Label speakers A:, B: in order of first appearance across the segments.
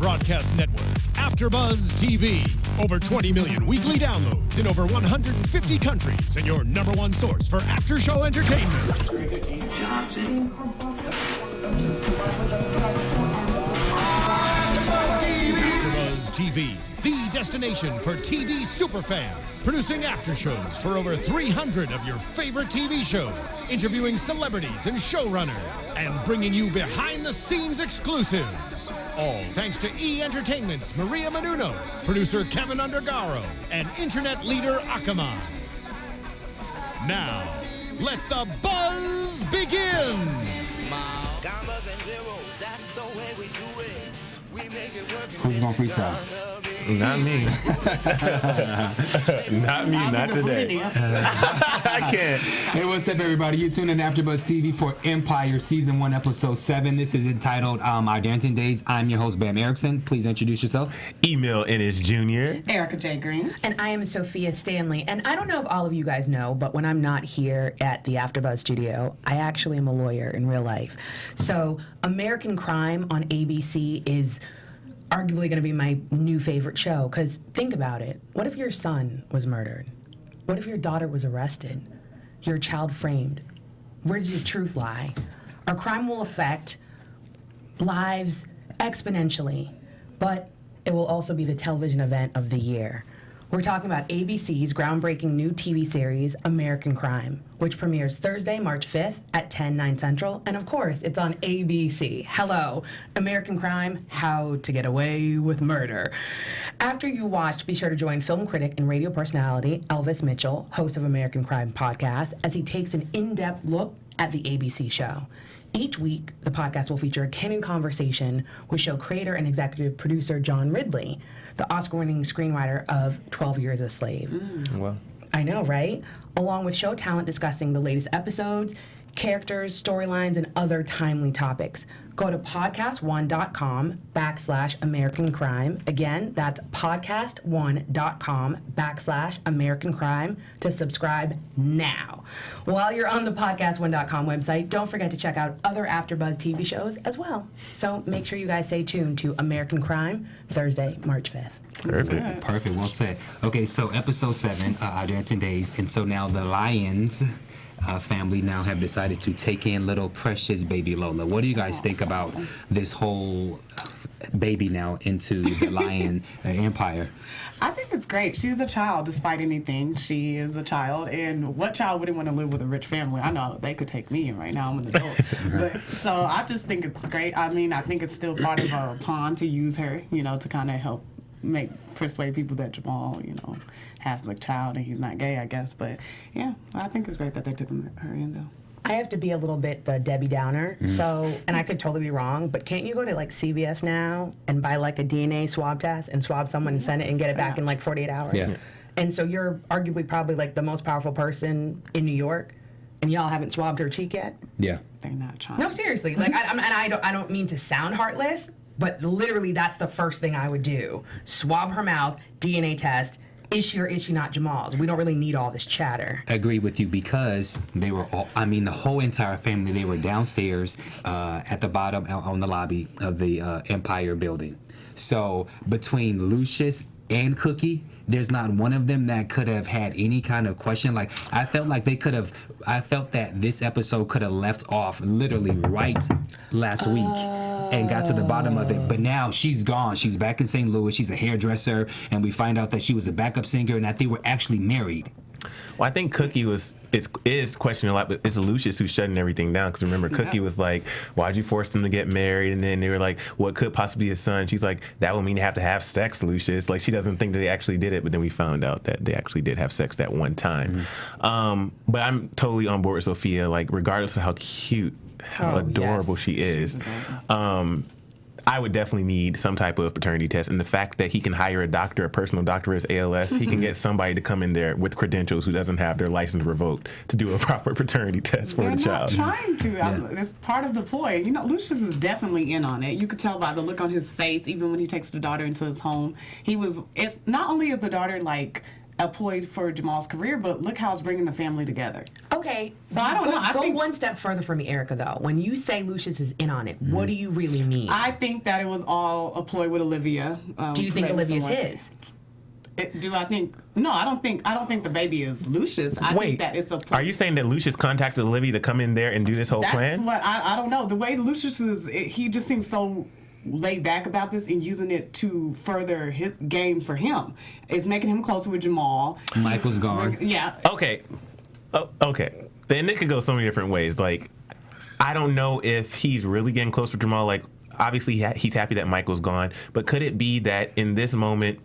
A: broadcast network, AFTERBUZZ TV. Over 20 million weekly downloads in over 150 countries, and your #1 source for after-show entertainment. AFTERBUZZ TV, the destination for TV superfans. Producing after-shows for over 300 of your favorite TV shows. Interviewing celebrities and showrunners. And bringing you behind-the-scenes exclusives. All thanks to E! Entertainment's Maria Menounos, producer Kevin Undergaro, and internet leader Akamai. Now, let the buzz begin!
B: Who's gonna freestyle?
C: Not me. Not me, not today. I can't.
B: Hey, what's up, everybody? You're tuning in to AfterBuzz TV for Empire Season 1, Episode 7. This is entitled Our Dancing Days. I'm your host, Bamm Ericsen. Please introduce yourself.
C: Emile Ennis Jr.
D: Erica J. Green.
E: And I am Sofia Stanley. And I don't know if all of you guys know, but when I'm not here at the AfterBuzz studio, I actually am a lawyer in real life. So American Crime on ABC is arguably going to be my new favorite show, because think about it. What if your son was murdered? What if your daughter was arrested? Your child framed? Where does your truth lie? Our crime will affect lives exponentially, but it will also be the television event of the year. We're talking about ABC's groundbreaking new TV series, American Crime, which premieres Thursday, March 5th at 10/9 Central. And of course, it's on ABC. Hello, American Crime, How to Get Away with Murder. After you watch, be sure to join film critic and radio personality Elvis Mitchell, host of American Crime podcast, as he takes an in-depth look at the ABC show. Each week, the podcast will feature a candid conversation with show creator and executive producer John Ridley, the Oscar-winning screenwriter of 12 Years a Slave.
C: Well,
E: I know, right? Along with show talent discussing the latest episodes, characters, storylines, and other timely topics. Go to podcast1.com/American Crime. Again, that's podcast1.com/American Crime to subscribe now. While you're on the podcast1.com website, don't forget to check out other AfterBuzz TV shows as well. So make sure you guys stay tuned to American Crime, Thursday, March 5th.
B: Perfect. Well said. Okay, so episode 7, Our Dancing Days, and so now the Lyons family now have decided to take in little precious baby Lola. What do you guys think about this whole baby now into the Lyon empire?
D: I think it's great. She's a child, despite anything. She is a child, and what child wouldn't want to live with a rich family? I know they could take me right now. I'm an adult, so I just think it's great. I mean, I think it's still part of a pawn to use her, to kind of help persuade people that Jamal, has the child and he's not gay, I guess. But yeah, I think it's great that they took her in though.
E: I have to be a little bit the Debbie Downer, so, and I could totally be wrong, but can't you go to CVS now and buy a DNA swab test and swab someone and send it and get it back in 48 hours?
B: Yeah.
E: And so you're arguably probably the most powerful person in New York, and y'all haven't swabbed her cheek yet?
B: Yeah.
D: They're not trying.
E: No, seriously. I don't mean to sound heartless, but literally that's the first thing I would do. Swab her mouth, DNA test. Is she or is she not Jamal's? We don't really need all this chatter.
B: I agree with you, because they were all, the whole entire family, they were downstairs at the bottom on the lobby of the Empire building. So between Lucious and Cookie, there's not one of them that could have had any kind of question. I felt that this episode could have left off literally right last week and got to the bottom of it. But now she's gone. She's back in St. Louis. She's a hairdresser, and we find out that she was a backup singer and that they were actually married.
C: Well, I think Cookie is questioning a lot, but it's Lucious who's shutting everything down. Because remember, Cookie was like, "Why'd you force them to get married?" And then they were like, "What could possibly be a son?" She's like, "That would mean they have to have sex, Lucious." She doesn't think that they actually did it, but then we found out that they actually did have sex that one time. But I'm totally on board with Sophia. Regardless of how cute, how adorable she is. I would definitely need some type of paternity test. And the fact that he can hire a doctor, a personal doctor with ALS, he can get somebody to come in there with credentials who doesn't have their license revoked to do a proper paternity test for the child.
D: They're not trying to. Yeah. It's part of the ploy. Lucious is definitely in on it. You could tell by the look on his face, even when he takes the daughter into his home. It's not only is the daughter a ploy for Jamal's career, but look how it's bringing the family together.
E: Okay,
D: So I don't know. I
E: Go
D: think-
E: one step further for me, Erica, though. When you say Lucious is in on it, what do you really mean?
D: I think that it was all a ploy with Olivia.
E: Do you think
D: Fred
E: Olivia's
D: Weinstein.
E: his?
D: Do I think? No, I don't think the baby is Lucious. I
C: Wait,
D: think that it's a ploy.
C: are you saying that Lucious contacted Olivia to come in there and do this whole
D: That's
C: plan?
D: what I don't know. The way Lucius is, he just seems so laid back about this and using it to further his game for him. It's making him closer with Jamal.
B: Michael's gone.
D: Yeah.
C: Okay. Oh, okay. Then it could go so many different ways. Like, I don't know if he's really getting close with Jamal. Like, obviously he's happy that Michael's gone, but could it be that in this moment,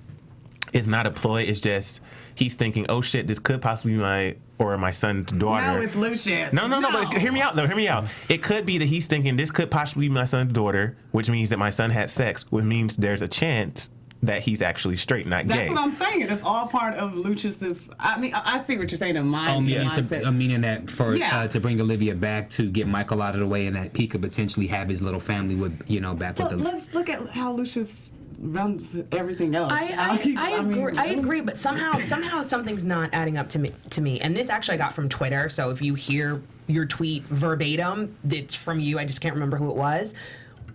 C: it's not a ploy? It's just he's thinking, oh shit, this could possibly be my son's daughter.
D: No, it's Lucius.
C: No, but hear me out though. Hear me out. It could be that he's thinking this could possibly be my son's daughter, which means that my son had sex, which means there's a chance that he's actually straight, not gay.
D: That's what I'm saying. It's all part of Lucius's. I mean, I see what you're saying in my mindset.
B: Meaning that for
D: Yeah.
B: to bring Olivia back to get Michael out of the way, and that he could potentially have his little family with back with
D: But
B: the.
D: let's look at how Lucius runs everything else.
E: I agree, but somehow something's not adding up to me. And this actually I got from Twitter. So if you hear your tweet verbatim, it's from you. I just can't remember who it was.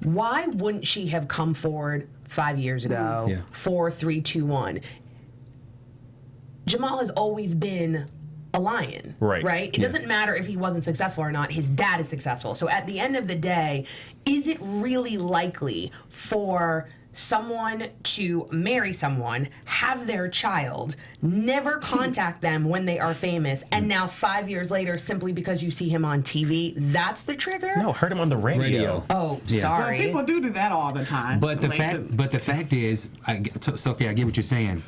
E: Why wouldn't she have come forward 5 years ago?
B: Yeah.
E: 4, 3, 2, 1. Jamal has always been a lion,
C: right?
E: It doesn't matter if he wasn't successful or not. His dad is successful. So at the end of the day, is it really likely for someone to marry someone, have their child, never contact them when they are famous, and now 5 years later, simply because you see him on TV, that's the trigger?
C: No, heard him on the radio.
E: Oh,
B: Yeah.
E: sorry.
D: People do that all the time.
B: But the fact is, Sophia, I get what you're saying.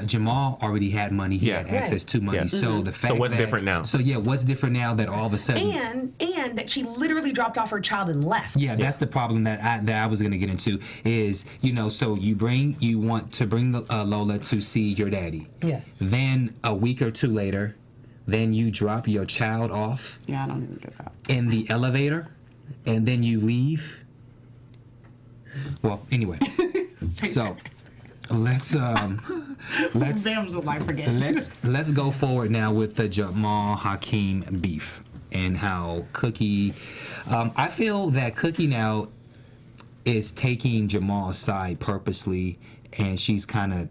B: Jamal already had money. He had access to money.
C: Yeah.
B: So the fact.
C: So what's different now?
B: So yeah, what's different now that all of a sudden?
E: And that she literally dropped off her child and left.
B: Yeah, that's the problem that I was going to get into is, so you want to bring Lola to see your daddy.
E: Yeah.
B: Then a week or two later, then you drop your child off
D: Yeah, I don't even get that.
B: in the elevator, and then you leave. Well, anyway, so let's
D: Sam's just like, forget it.
B: let's go forward now with the Jamal Hakeem beef and how Cookie. I feel that Cookie now is taking Jamal's side purposely, and she's saying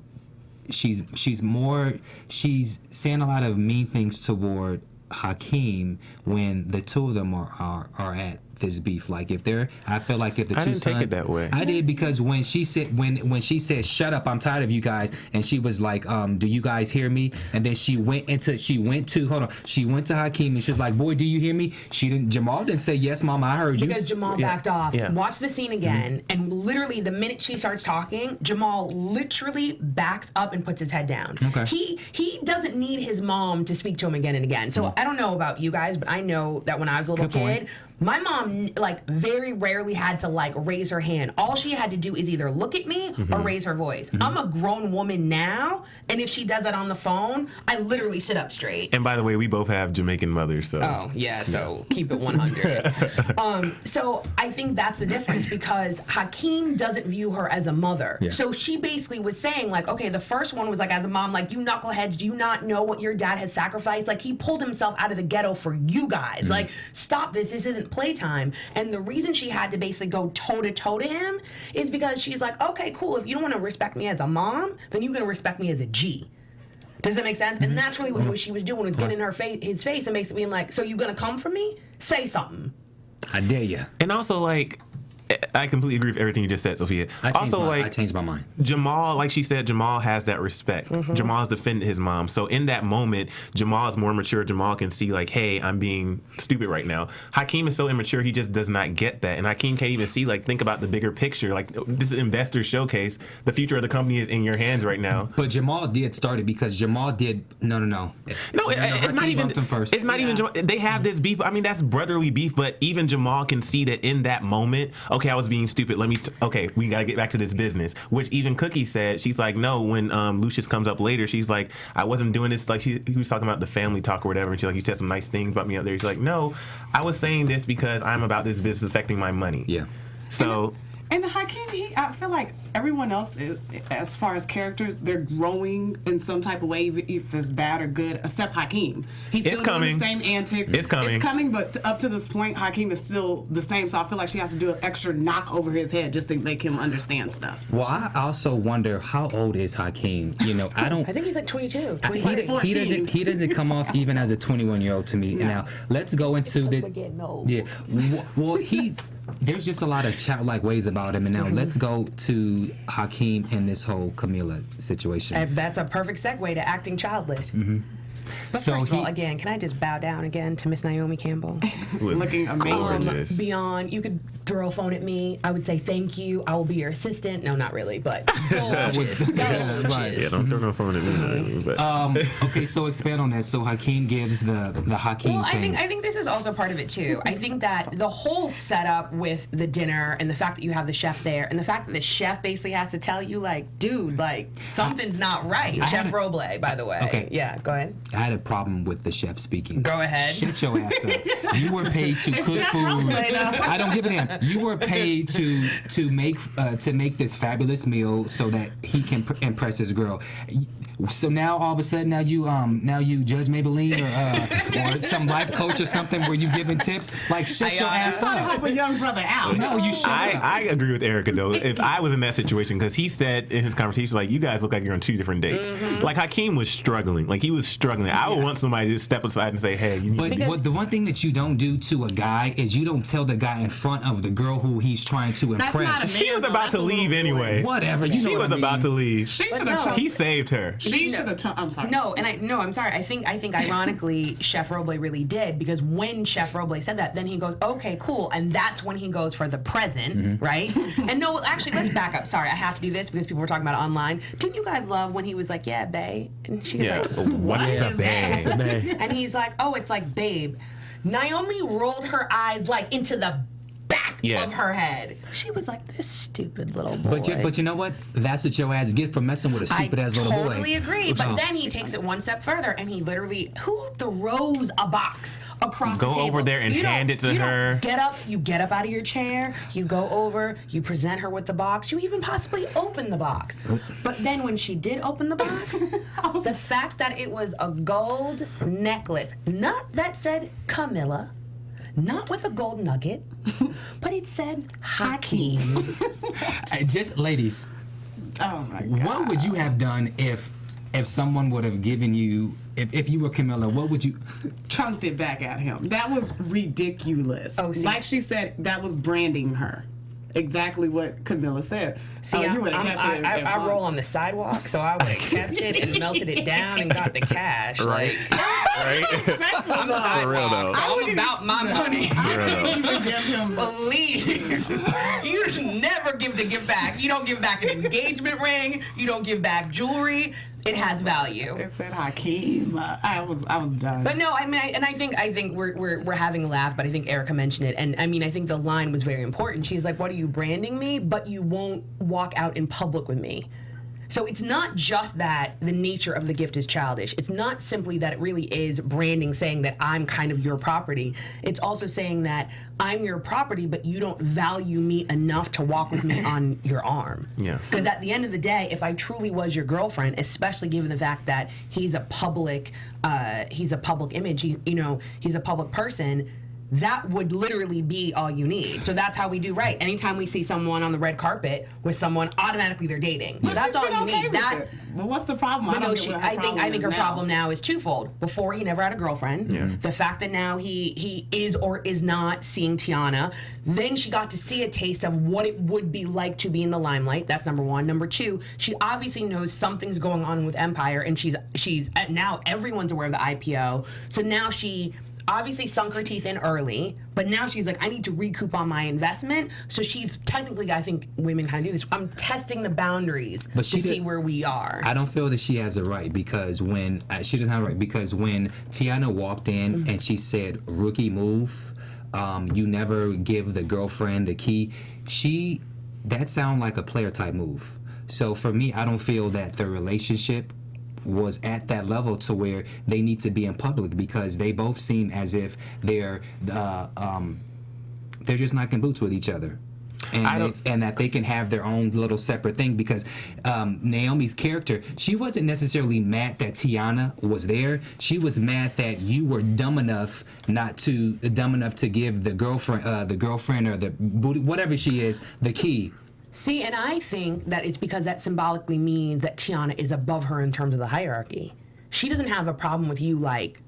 B: a lot of mean things toward Hakeem when the two of them are at this beef. Like I feel like if the
C: I
B: two
C: didn't
B: sons,
C: take it that way.
B: I did, because when she said shut up, I'm tired of you guys, and she was like, do you guys hear me? And then she went to Hakeem and she's like, boy, do you hear me? Jamal didn't say yes, mama, I heard you.
E: Because Jamal backed off.
C: Yeah.
E: Watch the scene again, and literally the minute she starts talking, Jamal literally backs up and puts his head down.
B: Okay.
E: He doesn't need his mom to speak to him again and again. So I don't know about you guys, but I know that when I was a little
B: Good point.
E: kid, my mom very rarely had to raise her hand. All she had to do is either look at me or raise her voice. I'm a grown woman now, and if she does that on the phone, I literally sit up straight.
C: And by the way, we both have Jamaican mothers, so.
E: Oh, yeah, so keep it 100. So I think that's the difference, because Hakeem doesn't view her as a mother.
B: Yeah.
E: So she basically was saying, okay, the first one was as a mom, you knuckleheads, do you not know what your dad has sacrificed? He pulled himself out of the ghetto for you guys. Stop this. This isn't playtime. And the reason she had to basically go toe-to-toe to him is because she's like, okay, cool, if you don't want to respect me as a mom, then you're going to respect me as a G. Does that make sense? And that's really what she was doing, was getting in his face and basically being like, so you going to come for me? Say something.
B: I dare you.
C: And also, I completely agree with everything you just said, Sophia.
B: I changed my mind.
C: Jamal, like she said, Jamal has that respect. Jamal's defended his mom. So in that moment, Jamal is more mature. Jamal can see hey, I'm being stupid right now. Hakeem is so immature, he just does not get that. And Hakeem can't even see, think about the bigger picture. This is investor showcase. The future of the company is in your hands right now.
B: But Jamal did start it, because Jamal did. No,
C: it's not even.
B: First.
C: It's not even. They have this beef. I mean, that's brotherly beef. But even Jamal can see that in that moment. Okay, I was being stupid. We got to get back to this business. Which even Cookie said, she's like, no, when Lucious comes up later, she's like, I wasn't doing this. He was talking about the family talk or whatever. And she's like, you said some nice things about me out there. She's like, no, I was saying this because I'm about this business affecting my money.
B: Yeah.
C: So.
D: And Hakeem, I feel like everyone else, as far as characters, they're growing in some type of way, if it's bad or good, except Hakeem. He's still doing the same antics.
C: It's coming,
D: but up to this point, Hakeem is still the same. So I feel like she has to do an extra knock over his head just to make him understand stuff.
B: Well, I also wonder how old is Hakeem? You know, I
E: think he's like 22.
B: He doesn't come off even as a 21-year-old to me.
D: No.
B: Now let's go into the.
E: Getting old.
B: Yeah. Well, there's just a lot of childlike ways about him, and now let's go to Hakeem and this whole Camilla situation.
E: And that's a perfect segue to acting childish. But
B: So
E: first of all,
B: he-
E: again, can I just bow down again to Miss Naomi Campbell?
D: Looking amazing.
C: gorgeous.
E: Beyond, you could throw a phone at me. I would say thank you. I will be your assistant. No, not really, but gorgeous.
B: right.
C: Yeah, don't throw no phone at me. But
B: Okay, so expand on that. So Hakeem gives the Hakeem
E: Well,
B: chain.
E: I think this is also part of it too. I think that the whole setup with the dinner and the fact that you have the chef there and the fact that the chef basically has to tell you, like, dude, like, something's not right. Chef Roble, by the way.
B: Okay.
E: Yeah, go ahead.
B: I had a problem with the chef speaking.
E: Go ahead.
B: Shut your ass up. You were paid to cook
D: Chef
B: food.
D: Roble, though.
B: I don't give a damn. You were paid to make this fabulous meal so that he can impress his girl. So now all of a sudden now you Judge Maybelline or some life coach or something where you giving tips, like shut your ass
D: Trying to
B: up.
D: help a young brother out.
B: No, you shut up.
C: I agree with Erica though. If I was in that situation, because he said in his conversation, like, you guys look like you're on two different dates. Like Hakeem was struggling. Like he was struggling. I would want somebody to step aside and say, hey, you need
B: But the one thing that you don't do to a guy is you don't tell the guy in front of the girl who he's trying to
D: That's
B: impress.
D: not a
C: She was
D: man,
C: about
D: though.
C: to
D: That's a
C: leave
D: little boy.
C: anyway.
B: Whatever. You know
C: She
B: what
C: was
B: I mean.
C: about to leave.
D: She should
E: no.
D: have.
C: He saved her.
D: She should have. I'm sorry.
E: No, I'm sorry. I think ironically, Chef Roble really did, because when Chef Roble said that, then he goes, okay, cool, and that's when he goes for the present, right? And no, actually, let's back up. Sorry, I have to do this because people were talking about it online. Didn't you guys love when he was like, yeah, babe? And she's
C: Yeah.
E: like,
C: What's up, babe?
E: and he's like, oh, it's like, babe. Naomi rolled her eyes like into the back
C: Yes.
E: of her head. She was like, this stupid little boy.
B: But you know what? That's what your ass get for messing with a stupid ass little boy.
E: I totally agree. But
B: Oh.
E: then he takes it one step further and he literally, who throws a box across
C: Go
E: the table?
C: over there and
E: You don't-
C: hand it to
E: you don't
C: her.
E: You get up out of your chair, you go over, you present her with the box, you even possibly open the box. But then when she did open the box, the fact that it was a gold necklace, not that said Camilla, not with a gold nugget, but it said Hakeem.
B: Just ladies,
D: Oh my God.
B: what would you have done if someone would have given you if you were Camilla? What would you?
D: Chunked it back at him. That was ridiculous.
E: Oh, see.
D: Like she said, that was branding her. Exactly what Camilla said.
E: See,
D: you would have kept it.
E: I roll on the sidewalk, so I would have kept it and melted it down and got the cash.
C: Right.
E: Like, I'm sidewalk,
C: though.
E: so I'm about my money.
D: I would even give him.
E: Please, you never give to give back. You don't give back an engagement ring. You don't give back jewelry. It has value.
D: It said Hakeem. I was done.
E: But no, I mean, I think we're having a laugh, but I think Erica mentioned it, and I mean, I think the line was very important. She's like, "What are you branding me? But you won't walk out in public with me." So it's not just that the nature of the gift is childish. It's not simply that it really is branding, saying that I'm kind of your property. It's also saying that I'm your property, but you don't value me enough to walk with me on your arm.
C: Yeah.
E: Because at the end of the day, if I truly was your girlfriend, especially given the fact that he's a public image, he's a public person, that would literally be all you need. So that's how we do right. Anytime we see someone on the red carpet with someone, automatically they're dating.
D: But
E: That's
D: she's
E: all
D: been
E: you
D: okay
E: need.
D: with
E: That.
D: it. Well, what's the problem?
E: But no,
D: don't get what
E: I think her
D: now.
E: problem now is twofold. Before, he never had a girlfriend.
C: Yeah.
E: The fact that now he is or is not seeing Tiana. Then she got to see a taste of what it would be like to be in the limelight. That's number one. Number two, she obviously knows something's going on with Empire, and she's now everyone's aware of the IPO. So now she obviously sunk her teeth in early, but now she's like, I need to recoup on my investment. So she's technically, I think women kind of do this. I'm testing the boundaries
B: But
E: to see where we are.
B: I don't feel that she has a right because when she doesn't have a right because when Tiana walked in and she said rookie move, you never give the girlfriend the key. That sounded like a player type move. So for me, I don't feel that the relationship was at that level to where they need to be in public because they both seem as if they're just knocking boots with each other. and that they can have their own little separate thing, because Naomi's character, she wasn't necessarily mad that Tiana was there. She was mad that you were dumb enough to give the girlfriend or the booty, whatever she is, the key.
E: See, and I think that it's because that symbolically means that Tiana is above her in terms of the hierarchy. She doesn't have a problem with you, like,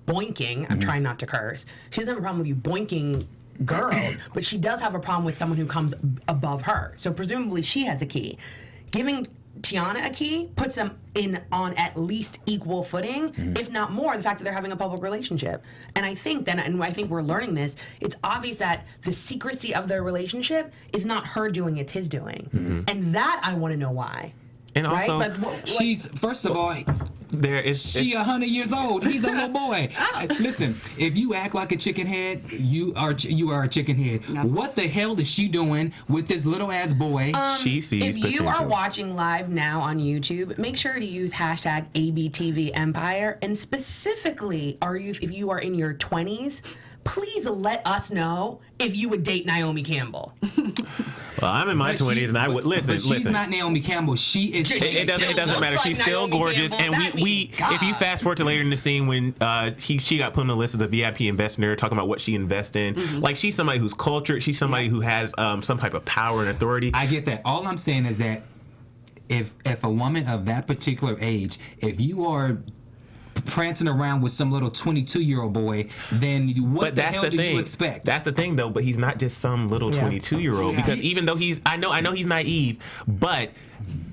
E: boinking. I'm trying not to curse. She doesn't have a problem with you boinking girls, but she does have a problem with someone who comes above her. So presumably she has a key. Giving Tiana a key puts them on at least equal footing, if not more, the fact that they're having a public relationship. And I think then, and I think we're learning this, it's obvious that the secrecy of their relationship is not her doing, it's his doing. And that I want to know why.
C: And also,
E: right?
B: She's, first of all,
C: she
B: 100 years old. He's a little boy. Listen, if you act like a chicken head, you are a chicken head. What the hell is she doing with this little ass boy?
C: She sees
E: If
C: potential.
E: you are watching live now on YouTube, make sure to use hashtag ABTVEmpire, and specifically, if you are in your 20s, please let us know if you would date Naomi Campbell.
C: Well, I'm in my 20s, and I would listen.
B: But she's not Naomi Campbell. She is.
C: It doesn't matter.
E: Like
C: She's still
E: Naomi
C: gorgeous,
E: Campbell.
C: and
E: That
C: we
E: means God.
C: if you fast forward to later in the scene when she got put on the list as a VIP investor, talking about what she invests in, like she's somebody who's cultured. She's somebody who has some type of power and authority.
B: I get that. All I'm saying is that if a woman of that particular age, if you are prancing around with some little 22-year-old boy, then what the hell do you expect?
C: That's the thing, though. But he's not just some little 22-year-old, because even though I know he's naive, but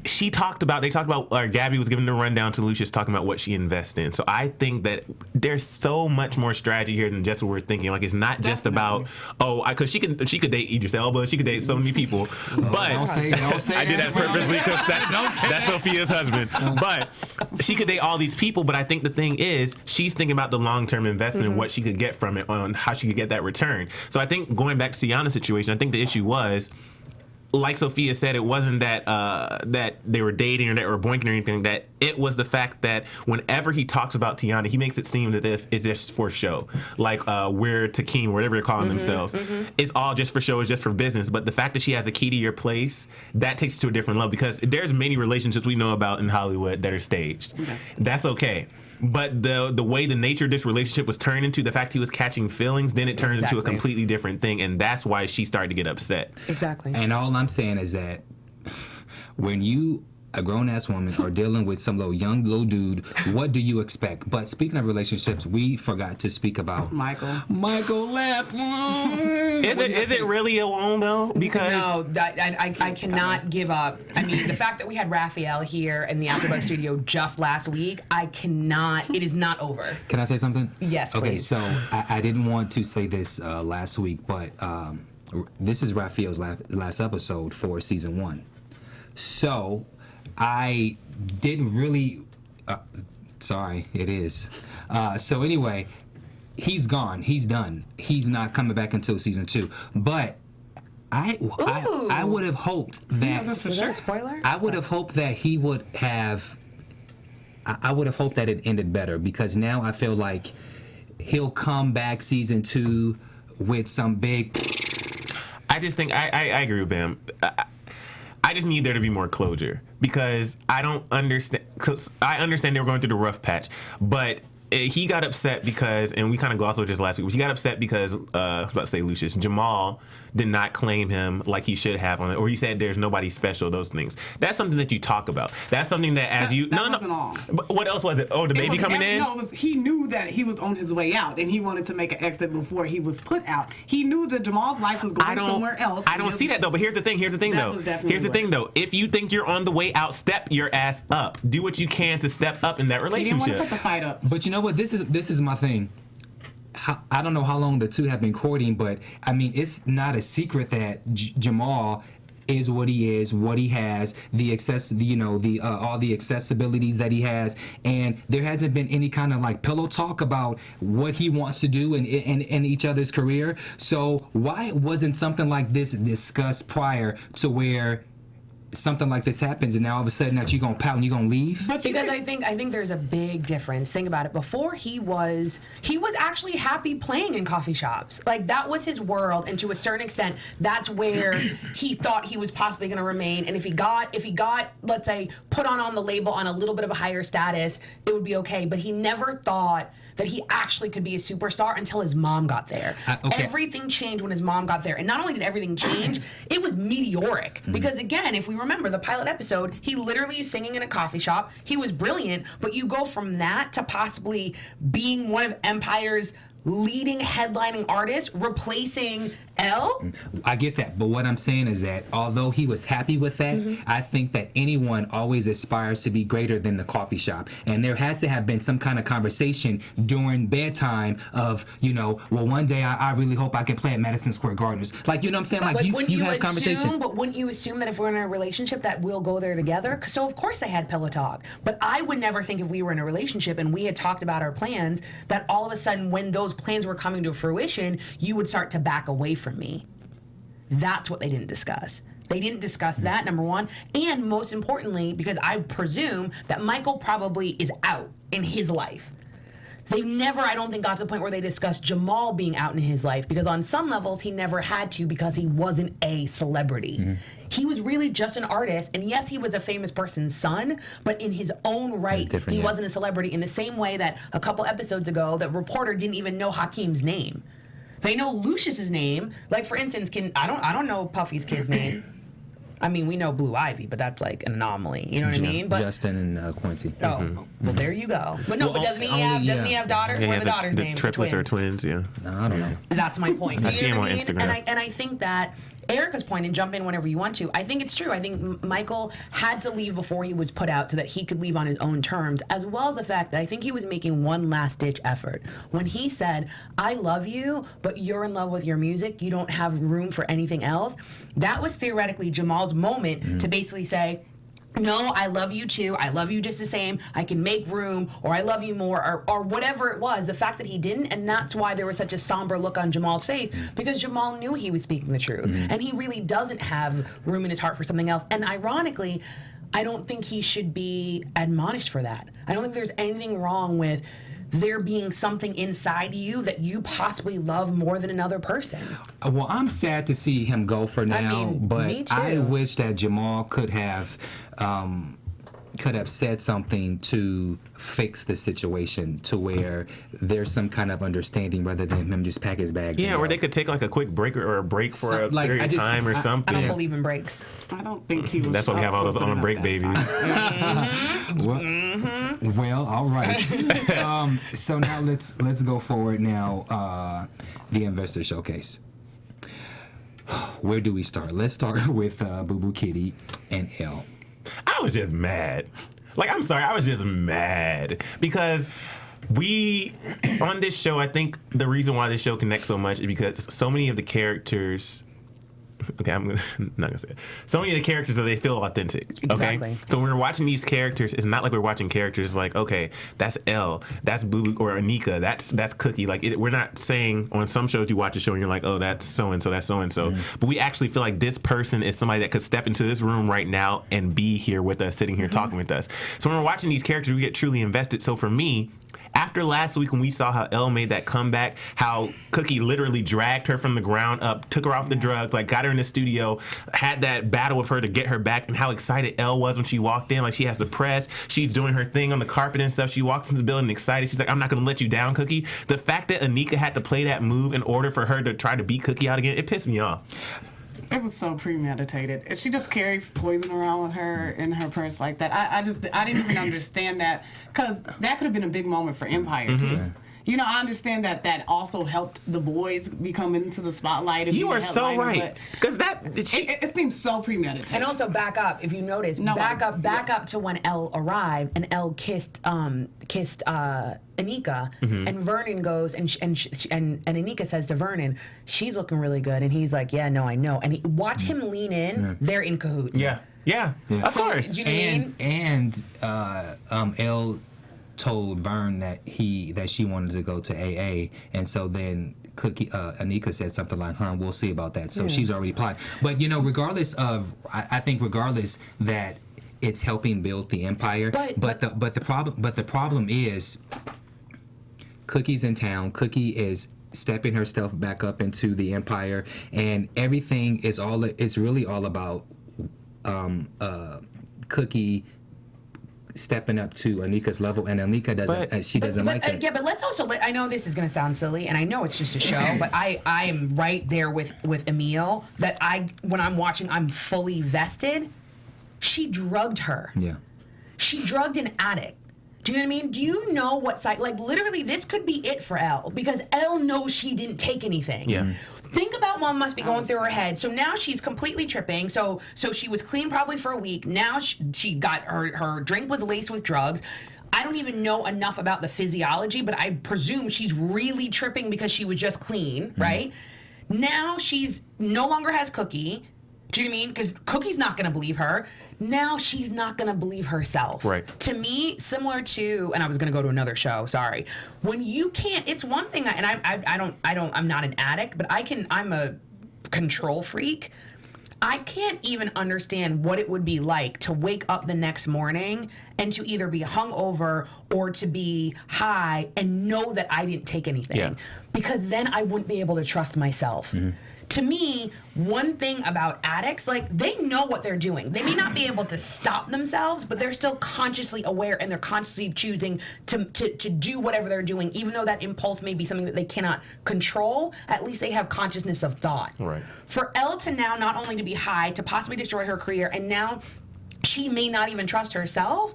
C: they talked about, or Gabby was giving the rundown to Lucious, talking about what she invests in. So I think that there's so much more strategy here than just what we're thinking. Like, it's not just about, because she could date Idris Elba, she could date so many people. But
B: don't say
C: I did that purposely because that's Sophia's husband. But she could date all these people. But I think the thing is, she's thinking about the long-term investment and what she could get from it, on how she could get that return. So I think, going back to Tiana's situation, I think the issue was, like Sophia said, it wasn't that that they were dating or that were boinking or anything. That it was the fact that whenever he talks about Tiana, he makes it seem as if it's just for show. Like we're Takeem, whatever they're calling themselves. It's all just for show. It's just for business. But the fact that she has a key to your place, that takes it to a different level, because there's many relationships we know about in Hollywood that are staged. That's okay. But the way the nature of this relationship was turned into, the fact he was catching feelings, then it turns into a completely different thing, and that's why she started to get upset.
E: Exactly.
B: And all I'm saying is that when you, a grown-ass woman, are dealing with some young dude, what do you expect? But speaking of relationships, we forgot to speak about
D: Michael
B: left.
C: Is it really alone, though? Because
E: no, I cannot give up. I mean, the fact that we had Raphael here in the AfterBuzz studio just last week, it is not over.
B: Can I say something?
E: Yes,
B: okay,
E: please.
B: so I didn't want to say this last week, but this is Raphael's last episode for season 1. So I didn't really. Sorry, it is. So anyway, he's gone. He's done. He's not coming back until season 2. But I would have hoped that.
E: Is that a spoiler?
B: I would have hoped that he would have. I would have hoped that it ended better, because now I feel like he'll come back season 2 with some big.
C: I just think I agree with Bamm. I just need there to be more closure, because I don't understand. Cause I understand they were going through the rough patch, but he got upset because, and we kind of glossed over this last week, but he got upset because, I was about to say Lucious, Jamal did not claim him like he should have on it, or he said there's nobody special, those things. That's something that you talk about. That's something that
D: wasn't all.
C: But what else was it? Oh, the baby coming in?
D: No, he knew that he was on his way out, and he wanted to make an exit before he was put out. He knew that Jamal's life was going somewhere else.
C: I don't see that, though, but here's the thing though. If you think you're on the way out, step your ass up. Do what you can to step up in that relationship.
D: He didn't want to put the fight up.
B: But you know what? This is my thing. I don't know how long the two have been courting, but I mean, it's not a secret that Jamal is what he is, what he has, the all the accessibilities that he has, and there hasn't been any kind of pillow talk about what he wants to do in each other's career. So why wasn't something like this discussed prior to where something like this happens, and now all of a sudden that you're gonna pout and you're gonna leave?
E: Because I think there's a big difference. Think about it. Before he was actually happy playing in coffee shops. Like that was his world, and to a certain extent, that's where he thought he was possibly going to remain. And if he got, let's say, put on the label on a little bit of a higher status, it would be okay. But he never thought that he actually could be a superstar until his mom got there.
B: Okay.
E: Everything changed when his mom got there. And not only did everything change, it was meteoric. Because again, if we remember the pilot episode, he literally is singing in a coffee shop. He was brilliant, but you go from that to possibly being one of Empire's leading headlining artists, replacing Elle?
B: I get that, but what I'm saying is that although he was happy with that, I think that anyone always aspires to be greater than the coffee shop. And there has to have been some kind of conversation during bedtime of, well, one day I really hope I can play at Madison Square Gardens. Like, you know what I'm saying? Like, you have conversation.
E: But wouldn't you assume that if we're in a relationship that we'll go there together? So, of course, I had pillow talk. But I would never think if we were in a relationship and we had talked about our plans, that all of a sudden when those plans were coming to fruition, you would start to back away from me. That's what they didn't discuss. They didn't discuss that, number one. And most importantly, because I presume that Michael probably is out in his life. They've never, I don't think, got to the point where they discussed Jamal being out in his life, because on some levels he never had to, because he wasn't a celebrity. He was really just an artist, and yes, he was a famous person's son, but in his own right, he wasn't a celebrity, in the same way that a couple episodes ago, the reporter didn't even know Hakeem's name. They know Lucious's name. Like, for instance, I don't know Puffy's kid's name. I mean, we know Blue Ivy, but that's like an anomaly. You know what I mean? But
B: Justin and Quincy.
E: Oh, well, there you go. But no,
B: Well,
E: doesn't he have daughters?
C: Yeah,
E: What are the daughters'
C: the
E: names?
C: triplets are twins, yeah.
B: No, I don't know.
E: That's my point.
C: I
E: You
C: see
E: know
C: him
E: what
C: on
E: mean?
C: Instagram.
E: And I think that Erica's point, and jump in whenever you want to, I think it's true. I think Michael had to leave before he was put out so that he could leave on his own terms, as well as the fact that I think he was making one last-ditch effort. When he said, I love you, but you're in love with your music, you don't have room for anything else, that was theoretically Jamal's moment to basically say, no, I love you too. I love you just the same. I can make room, or I love you more, or whatever it was. The fact that he didn't, and that's why there was such a somber look on Jamal's face, because Jamal knew he was speaking the truth. And he really doesn't have room in his heart for something else. And ironically, I don't think he should be admonished for that. I don't think there's anything wrong with there being something inside you that you possibly love more than another person.
B: Well, I'm sad to see him go for now,
E: mean,
B: but
E: me too.
B: I wish that Jamal could have said something to fix the situation to where there's some kind of understanding rather than him just pack his bags.
C: Yeah, or they could take like a quick break or a break for a period of time or something.
E: I don't believe in breaks.
D: I don't think he was.
C: That's why we have all those on break babies.
B: Well, all right. So now let's go forward now. The investor showcase. Where do we start? Let's start with Boo Boo Kitty and Elle.
C: I was just mad. Like, I'm sorry, I was just mad because on this show, I think the reason why this show connects so much is because so many of the characters, okay, I'm not gonna say it. So many of the characters, they feel authentic. Okay,
E: Exactly.
C: so when we're watching these characters, it's not like we're watching characters like, okay, that's Elle, that's Boo or Anika, that's Cookie. Like, we're not saying on some shows you watch a show and you're like, oh, that's so and so, that's so and so. But we actually feel like this person is somebody that could step into this room right now and be here with us, sitting here talking with us. So when we're watching these characters, we get truly invested. So for me, after last week when we saw how Elle made that comeback, how Cookie literally dragged her from the ground up, took her off the drugs, like got her in the studio, had that battle with her to get her back, and how excited Elle was when she walked in, like she has the press, she's doing her thing on the carpet and stuff. She walks into the building excited. She's like, I'm not going to let you down, Cookie. The fact that Anika had to play that move in order for her to try to beat Cookie out again, it pissed me off.
D: It was so premeditated. And she just carries poison around with her in her purse like that. I didn't even understand that, because that could have been a big moment for Empire too. You know, I understand that also helped the boys become into the spotlight.
C: You are so right, because
D: it seems so premeditated.
E: And also back up, if you notice, back up to when Elle arrived and Elle kissed Anika, and Vernon goes and Anika says to Vernon, she's looking really good, and he's like, yeah, no, I know, and watch him lean in. They're in cahoots.
C: Yeah, of course.
E: Do you know what I mean?
B: Elle told Vern that she wanted to go to AA, and so then Anika said something like, we'll see about that. So she's already plotting. But, regardless of, I think regardless that it's helping build the empire, but the problem is Cookie's in town. Cookie is stepping her stuff back up into the empire, and everything is it's really all about Cookie stepping up to Anika's level, and Anika doesn't like that.
E: Yeah, but let's also I know this is going to sound silly, and I know it's just a show, but I am right there with Emile that when I'm watching, I'm fully vested. She drugged her. Yeah. She drugged an addict. Do you know what I mean? Do you know what literally this could be it for Elle, because Elle knows she didn't take anything. Yeah. Think about what must be going through her head. So now she's completely tripping. So she was clean probably for a week. Now she got her drink was laced with drugs. I don't even know enough about the physiology, but I presume she's really tripping because she was just clean, right? Now she's no longer has Cookie. Do you know what I mean? Because Cookie's not going to believe her. Now she's not going to believe herself. Right. To me, similar to, and I was going to go to another show. Sorry. When you can't, it's one thing. And I'm not an addict, but I'm a control freak. I can't even understand what it would be like to wake up the next morning and to either be hungover or to be high and know that I didn't take anything. Yeah. Because then I wouldn't be able to trust myself. Mm-hmm. To me, one thing about addicts, they know what they're doing. They may not be able to stop themselves, but they're still consciously aware, and they're consciously choosing to do whatever they're doing, even though that impulse may be something that they cannot control. At least they have consciousness of thought. Right. For Elle to now not only to be high, to possibly destroy her career, and now she may not even trust herself.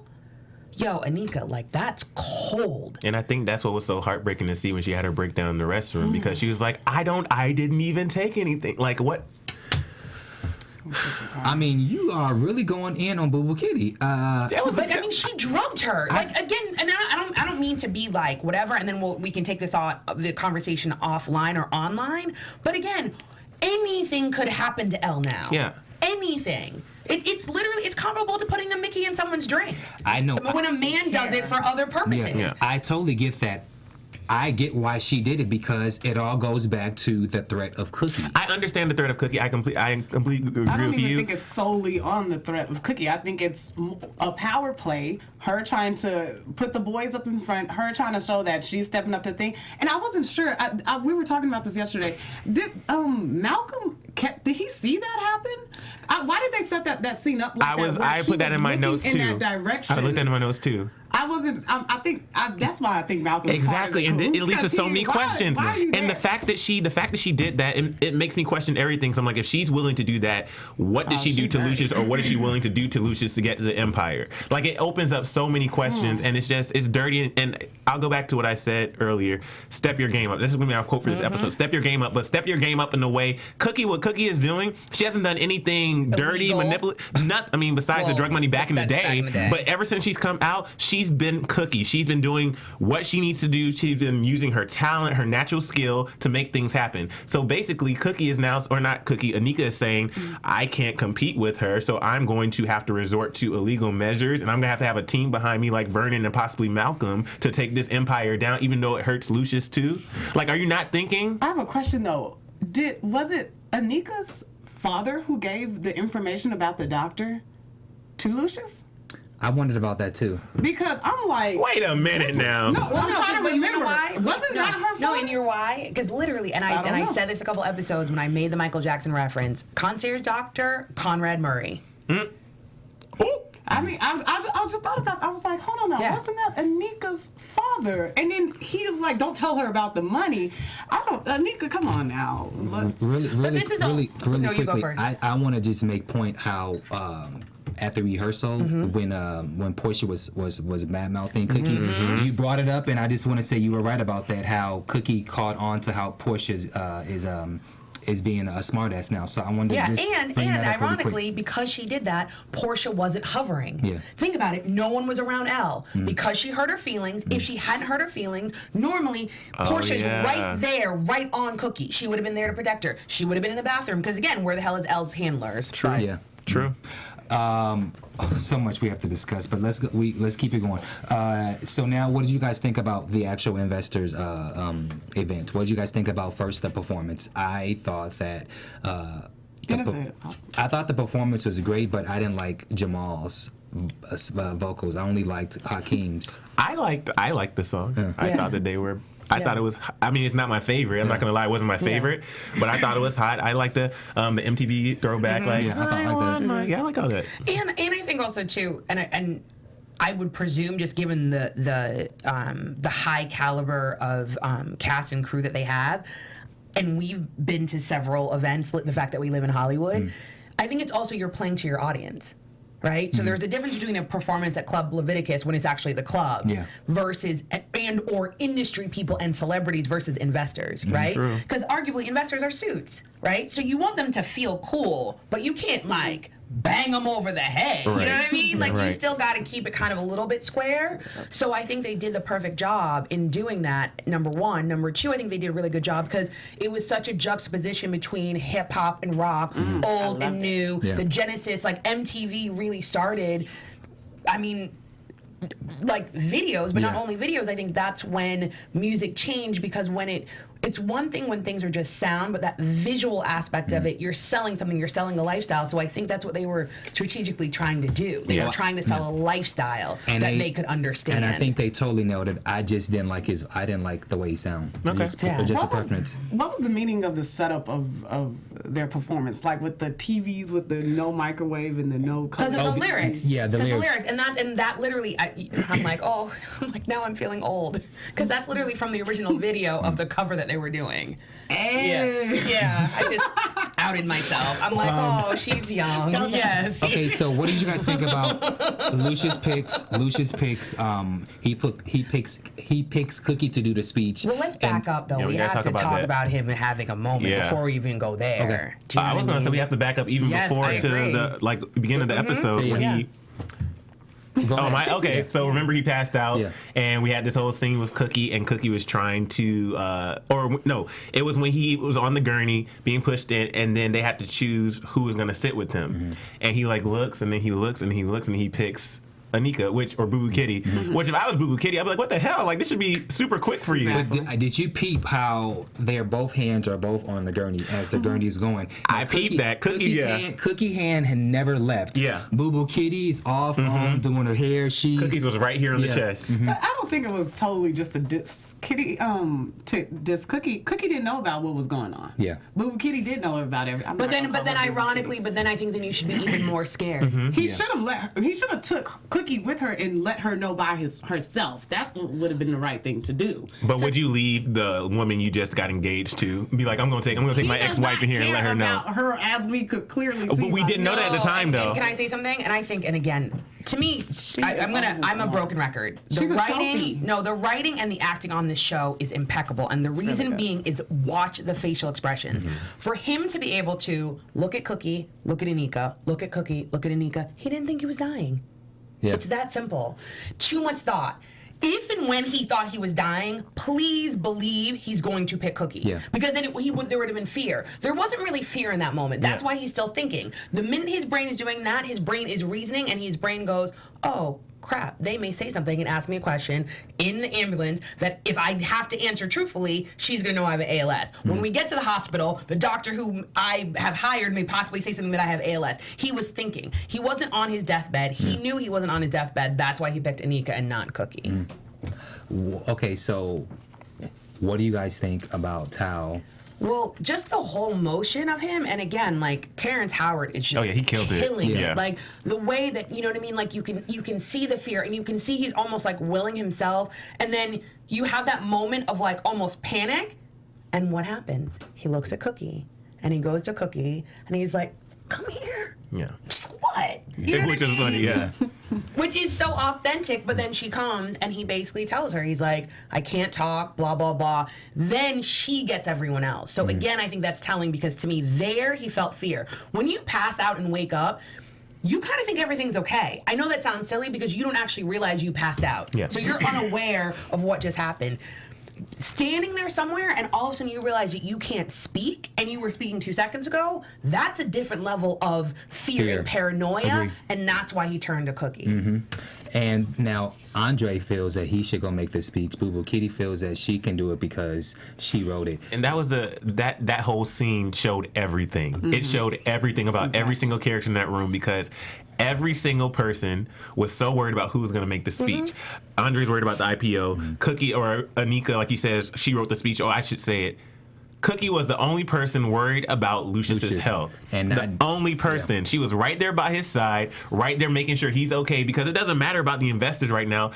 E: Yo, Anika, that's cold.
C: And I think that's what was so heartbreaking to see when she had her breakdown in the restroom, because she was like, I didn't even take anything. What?
B: I mean, you are really going in on Boo Boo Kitty.
E: She drugged her. Again, and I don't mean to be whatever, and then we can take the conversation offline or online. But again, anything could happen to Elle now. Yeah. Anything. It's comparable to putting a Mickey in someone's drink.
B: I know.
E: When a man does it for other purposes.
B: Yeah. I totally get that. I get why she did it, because it all goes back to the threat of Cookie.
C: I understand the threat of Cookie. I completely agree with you.
D: I don't even think it's solely on the threat of Cookie. I think it's a power play. Her trying to put the boys up in front. Her trying to show that she's stepping up to things. And I wasn't sure. We were talking about this yesterday. Did Malcolm? Did he see that happen? Why did they set that scene up like that?
C: I put that in my notes too.
D: In that direction.
C: I looked at it in my notes too.
D: I wasn't. I think that's why I think Malcolm.
C: Exactly, and it leads to so many questions. And the fact that she did that, it makes me question everything. So I'm like, if she's willing to do that, what did she do to Lucious, or what is she willing to do to Lucious to get to the Empire? It opens up so many questions, and it's dirty. And I'll go back to what I said earlier. Step your game up. This is going to be our quote for this episode. Step your game up, but step your game up in a way. What Cookie is doing, she hasn't done anything dirty, manipulative. Besides the drug money back in the day. But ever since she's come out, she's been Cookie. She's been doing what she needs to do. She's been using her talent, her natural skill to make things happen. So basically, Cookie is now, or not Cookie, Anika is saying, I can't compete with her, so I'm going to have to resort to illegal measures, and I'm going to have a team behind me like Vernon and possibly Malcolm to take this empire down, even though it hurts Lucious too. Are you not thinking?
D: I have a question though. Was it Anika's father who gave the information about the doctor to Lucious?
B: I wondered about that too.
D: Because I'm like,
C: wait a minute now.
D: No, I'm trying to remember. Wasn't that her fault?
E: No, and you're why? Because literally, I said this a couple episodes when I made the Michael Jackson reference. Concierge doctor Conrad Murray.
C: Mm.
D: I just thought about. I was like, hold on now, wasn't that Anika's father? And then he was like, don't tell her about the money. Anika, come on now.
B: Really quickly. I want to just make point how. At the rehearsal, when Portia was bad mouthing Cookie, you brought it up, and I just want to say you were right about that. How Cookie caught on to how Portia is being a smartass now. So I wanted to just
E: and ironically, because she did that, Portia wasn't hovering. Yeah. Think about it. No one was around Elle because she hurt her feelings. If she hadn't hurt her feelings, normally Portia's right there, right on Cookie. She would have been there to protect her. She would have been in the bathroom because again, where the hell is Elle's handlers?
C: True. Yeah. True.
B: So much we have to discuss, but let's keep it going. So now, what did you guys think about the actual investors event? What did you guys think about first the performance? I thought that I thought the performance was great, but I didn't like Jamal's vocals. I only liked Hakeem's.
C: I liked the song.
B: Yeah.
C: I thought that they were. I thought it was. I mean, it's not my favorite. I'm not gonna lie, it wasn't my favorite, but I thought it was hot. I like the MTV throwback. Like,
B: Yeah, I thought I liked that.
C: I like all that.
E: And I think also too, and I would presume, just given the high caliber of cast and crew that they have, and we've been to several events. The fact that we live in Hollywood, I think it's also you're playing to your audience. Right? So there's a difference between a performance at Club Leviticus when it's actually the club versus and or industry people and celebrities versus investors, right? Because arguably investors are suits, right? So you want them to feel cool, but you can't like bang them over the head.
C: Right.
E: You know what I mean? Like you
C: Right.
E: still got to keep it kind of a little bit square. So I think they did the perfect job in doing that. Number one. Number two, I think they did a really good job because it was such a juxtaposition between hip hop and rock, old and new.
B: Yeah.
E: The genesis, like MTV really started. I mean, like videos, but not only videos. I think that's when music changed because when it's one thing when things are just sound, but that visual aspect of it, you're selling something, you're selling a lifestyle. So I think that's what they were strategically trying to do. They were trying to sell a lifestyle
B: And
E: that they could understand.
B: And I think they totally nailed it. I just didn't like I didn't like the way he sounded.
C: Okay.
B: Just
E: Yeah.
B: a
D: What was-
B: preference.
D: What was the meaning of the setup of their performance? Like with the TVs, with the no microwave and the no.
E: because of the lyrics.
B: Yeah, the
E: 'Cause
B: lyrics.
E: And that literally, I'm like, oh, I'm like now I'm feeling old because that's literally from the original video of the cover that they were doing. Yeah. I just outed myself. I'm like, oh, she's young. Yes.
B: Okay, so what did you guys think about Lucious picks? He picks Cookie to do the speech.
E: Well, let's back up though.
C: Yeah, we
E: we
C: gotta
E: have
C: talk
E: to
C: about
E: talk
C: that.
E: about him having a moment
C: Yeah.
E: before we even go there.
B: Okay.
E: Do you know
C: I was
E: what
C: gonna say
E: mean?
C: we have to back up even
E: Yes,
C: before
E: I
C: to
E: agree.
C: the beginning of the episode when
E: Yeah.
C: he.
B: Go
C: Oh
B: ahead.
C: my. Okay, so remember he passed out,
B: Yeah.
C: and we had this whole scene with Cookie, and Cookie was trying to, it was when he was on the gurney being pushed in, and then they had to choose who was gonna sit with him, and he like looks, and then he looks, and he looks, and he picks Anika, or Boo Boo Kitty. Which if I was Boo Boo Kitty, I'd be like, what the hell? Like this should be super quick for you.
B: But did you peep how their both hands are both on the gurney as the gurney is going?
C: I peeped that.
B: Cookie hand had never left.
C: Yeah.
B: Boo Boo Kitty's off doing her hair. She's
C: Cookies was right here on the chest.
D: But I don't think it was totally just a diss Kitty. To diss Cookie. Cookie didn't know about what was going on.
B: Yeah.
D: Boo Boo Kitty did know about everything.
E: But then ironically, but then I think then you should be even more scared.
D: He should have He should have took Cookie with her and let her know by herself. That would have been the right thing to do.
C: But would you leave the woman you just got engaged to? Be like, I'm gonna take my ex-wife in here and let her know.
D: About her, as we could clearly see.
C: But we didn't know that at the time, though.
E: And can I say something? And I think, and again, to me, I'm a broken record. The
D: She's a
E: writing,
D: trophy.
E: the writing and the acting on this show is impeccable. And the reason being is watch the facial expressions. For him to be able to look at Cookie, look at Anika, look at Cookie, look at Anika, he didn't think he was dying.
B: Yeah.
E: It's that simple. Too much thought. If and when he thought he was dying, please believe he's going to pick Cookie.
B: Yeah.
E: Because then there would have been fear. There wasn't really fear in that moment. That's why he's still thinking. The minute his brain is doing that, his brain is reasoning, and his brain goes, oh, crap, they may say something and ask me a question in the ambulance that if I have to answer truthfully, she's going to know I have ALS. When we get to the hospital, the doctor who I have hired may possibly say something that I have ALS. He was thinking. He wasn't on his deathbed. He knew he wasn't on his deathbed. That's why he picked Anika and not Cookie.
B: Okay, so what do you guys think about Tao?
E: Well, just the whole motion of him, and again, like Terrence Howard is just
C: he killed it.
E: killing
C: Yeah.
E: it. Like the way that you know what I mean. Like you can see the fear, and you can see he's almost like willing himself, and then you have that moment of like almost panic, and what happens? He looks at Cookie, and he goes to Cookie, and he's like, "Come here."
C: Yeah.
E: Just what? You know
C: Which
E: what I
C: is
E: mean?
C: funny, yeah.
E: Which is so authentic, but then she comes and he basically tells her, he's like, I can't talk, blah, blah, blah. Then she gets everyone else. So again, I think that's telling because to me, there he felt fear. When you pass out and wake up, you kind of think everything's okay. I know that sounds silly because you don't actually realize you passed out.
C: Yeah.
E: So you're unaware of what just happened. standing there somewhere and all of a sudden you realize that you can't speak and you were speaking 2 seconds ago, that's a different level of fear. And paranoia.
B: Agreed.
E: And that's why he turned to Cookie.
B: And now Andre feels that he should go make the speech. Boo Boo Kitty feels that she can do it because she wrote it.
C: And that was that whole scene showed everything. It showed everything about every single character in that room because every single person was so worried about who was going to make the speech. Andre's worried about the IPO. Cookie or Anika, like you said, she wrote the speech. Oh, I should say it. Cookie was the only person worried about Lucious's health. And the only person. Yeah. She was right there by his side, right there making sure he's okay, because it doesn't matter about the investors right now.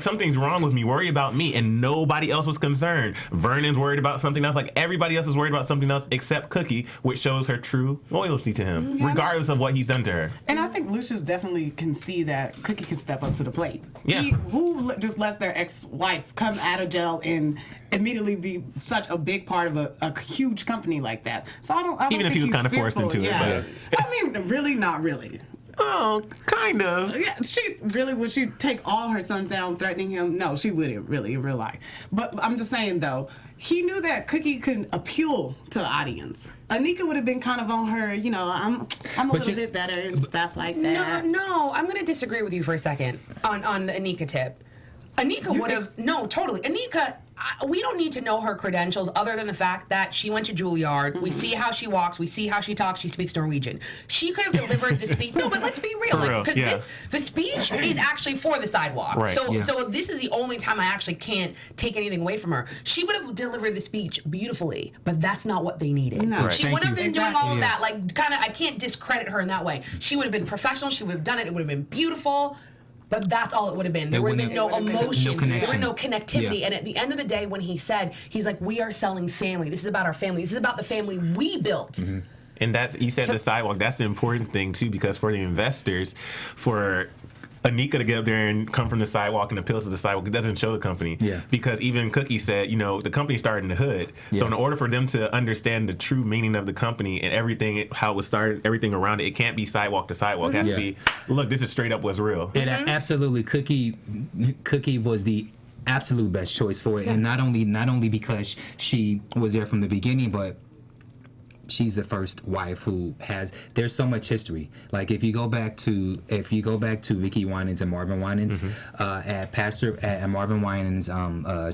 C: Something's wrong with me. Worry about me. And nobody else was concerned. Vernon's worried about something else. Like, everybody else is worried about something else except Cookie, which shows her true loyalty to him, regardless of what he's done to her.
D: And I think Lucious definitely can see that Cookie can step up to the plate.
C: Yeah.
D: Who just lets their ex-wife come out of jail and immediately be such a big part of a huge company like that? So I don't
C: even
D: think
C: if he was kind of forced into it. But
D: I mean, really, not really.
C: Oh, kind of.
D: Yeah, would she take all her sons down, threatening him? No, she wouldn't really in real life. But I'm just saying though, he knew that Cookie could appeal to the audience. Anika would have been kind of on her, I'm a little bit better and stuff like that.
E: No, I'm going to disagree with you for a second on the Anika tip. Anika would have, no, totally. Anika, we don't need to know her credentials other than the fact that she went to Juilliard. We see how she walks. We see how she talks. She speaks Norwegian. She could have delivered the speech. No, but let's be real. The speech is actually for the sidewalk.
C: Right.
E: So this is the only time I actually can't take anything away from her. She would have delivered the speech beautifully, but that's not what they needed.
D: No.
E: She wouldn't have been doing all of that. I can't discredit her in that way. She would have been professional. She would have done it. It would have been beautiful. But that's all it would have been. There would have been no emotion. There would no connectivity. Yeah. And at the end of the day, when he's like, we are selling family. This is about our family. This is about the family we built.
C: And you said the sidewalk. That's the important thing, too, because for the investors, for Anika to get up there and come from the sidewalk and appeal to the sidewalk, it doesn't show the company. Yeah. Because even Cookie said, the company started in the hood. Yeah. So in order for them to understand the true meaning of the company and everything, how it was started, everything around it, it can't be sidewalk to sidewalk. It has to be, look, this is straight up what's real.
B: And absolutely, Cookie was the absolute best choice for it. And not only because she was there from the beginning, but she's the first wife who there's so much history. Like if you go back to Vicky Winans and Marvin Winans, at Marvin Winans'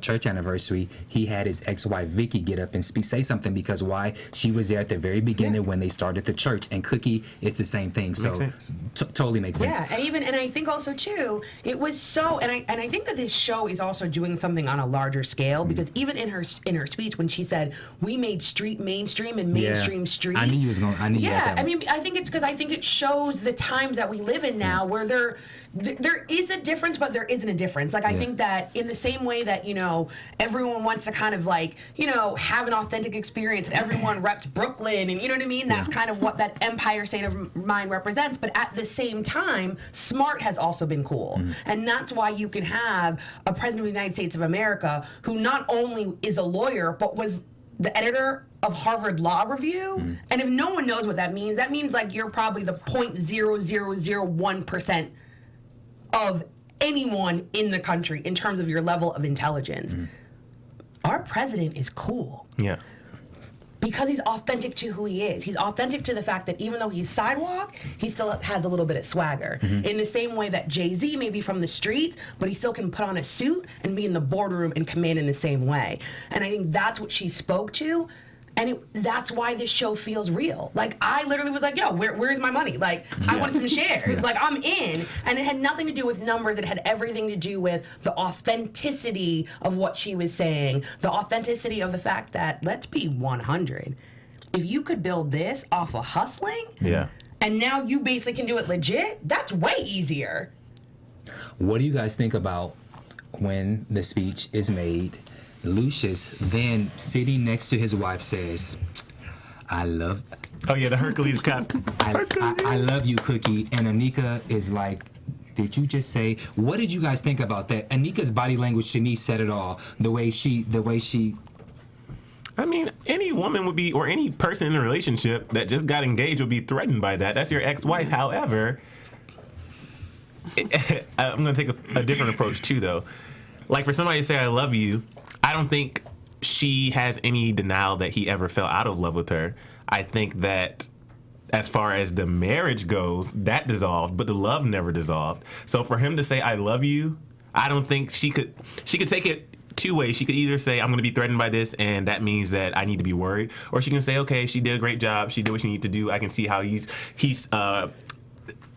B: church anniversary, he had his ex-wife Vicky get up and say something, because why? She was there at the very beginning when they started the church, and Cookie, it's the same thing. So totally makes sense.
E: Yeah, and I think also too, it was so, and I think that this show is also doing something on a larger scale, because even in her speech when she said we made street mainstream and mainstream street.
B: I knew you was going. I knew you had that one.
E: I mean, I think it's because I think it shows the times that we live in now, where there is a difference, but there isn't a difference. Like I think that in the same way that everyone wants to kind of have an authentic experience, and everyone reps Brooklyn, and you know what I mean. That's kind of what that Empire state of mind represents. But at the same time, smart has also been cool, and that's why you can have a president of the United States of America who not only is a lawyer but was the editor of Harvard Law Review. And if no one knows what that means like you're probably the 0.0001% of anyone in the country in terms of your level of intelligence. Our president is cool.
C: Yeah.
E: Because he's authentic to who he is. He's authentic to the fact that even though he's sidewalk, he still has a little bit of swagger. In the same way that Jay-Z may be from the streets, but he still can put on a suit and be in the boardroom and command in the same way. And I think that's what she spoke to. And that's why this show feels real. Like, I literally was like, yo, where's my money? Like, I want some shares. Like, I'm in. And it had nothing to do with numbers. It had everything to do with the authenticity of what she was saying. The authenticity of the fact that, let's be 100. If you could build this off of hustling, and now you basically can do it legit, that's way easier.
B: What do you guys think about when the speech is made? Lucious then sitting next to his wife says, I love...
C: Oh yeah, the Hercules cut.
B: I love you, Cookie. And Anika is like, did you just say... What did you guys think about that? Anika's body language, Shanice said it all. The way she...
C: I mean, any woman would be, or any person in a relationship that just got engaged would be threatened by that. That's your ex-wife. However, I'm going to take a different approach too, though. Like for somebody to say, I love you, I don't think she has any denial that he ever fell out of love with her. I think that as far as the marriage goes, that dissolved, but the love never dissolved. So for him to say I love you, I don't think she could take it two ways. She could either say I'm going to be threatened by this and that means that I need to be worried, or she can say, okay, she did a great job, she did what she needed to do. I can see how he's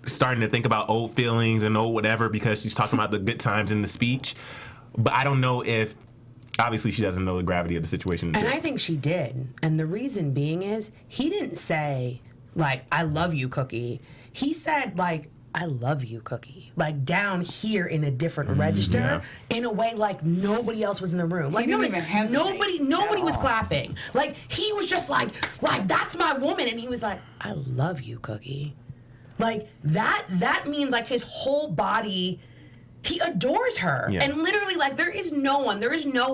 C: starting to think about old feelings and old whatever because she's talking about the good times in the speech. But I don't know if, obviously she doesn't know the gravity of the situation.
E: And I think she did. And the reason being is he didn't say, like, I love you, Cookie. He said, like, I love you, Cookie. Like, down here in a different register, in a way like nobody else was in the room. Like, nobody was clapping. Like, he was just like, that's my woman. And he was like, I love you, Cookie. Like, that means, like, his whole body, he adores her. Yeah. And literally, like, there is no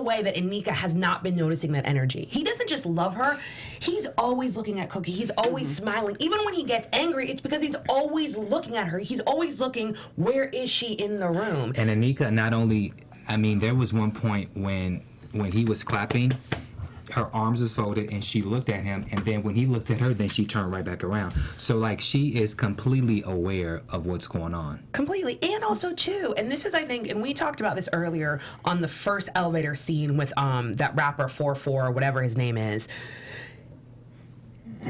E: way that Anika has not been noticing that energy. He doesn't just love her. He's always looking at Cookie. He's always smiling. Even when he gets angry, it's because he's always looking at her. He's always looking, where is she in the room?
B: And Anika not only, I mean, there was one point when he was clapping, her arms was folded and she looked at him, and then when he looked at her, then she turned right back around. So like she is completely aware of what's going on.
E: Completely. And also too, and this is, I think, and we talked about this earlier on the first elevator scene with that rapper 44 or whatever his name is.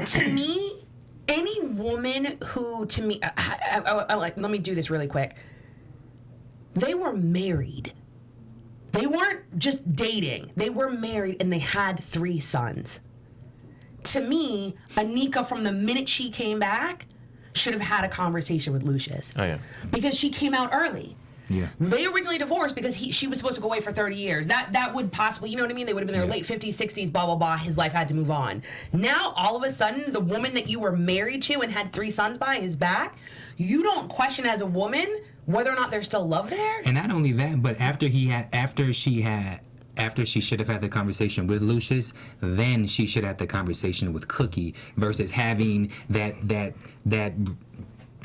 E: To me, any woman who, to me, I like, let me do this really quick. They were married. They weren't just dating. They were married and they had 3 sons. To me, Anika, from the minute she came back, should have had a conversation with Lucious.
C: Oh, yeah.
E: Because she came out early.
B: Yeah.
E: They originally divorced because she was supposed to go away for 30 years. That would possibly, you know what I mean? They would have been in their late 50s, 60s, blah, blah, blah. His life had to move on. Now, all of a sudden, the woman that you were married to and had 3 sons by is back. You don't question as a woman whether or not there's still love there.
B: And not only that, but after she should have had the conversation with Lucious, then she should have the conversation with Cookie versus having that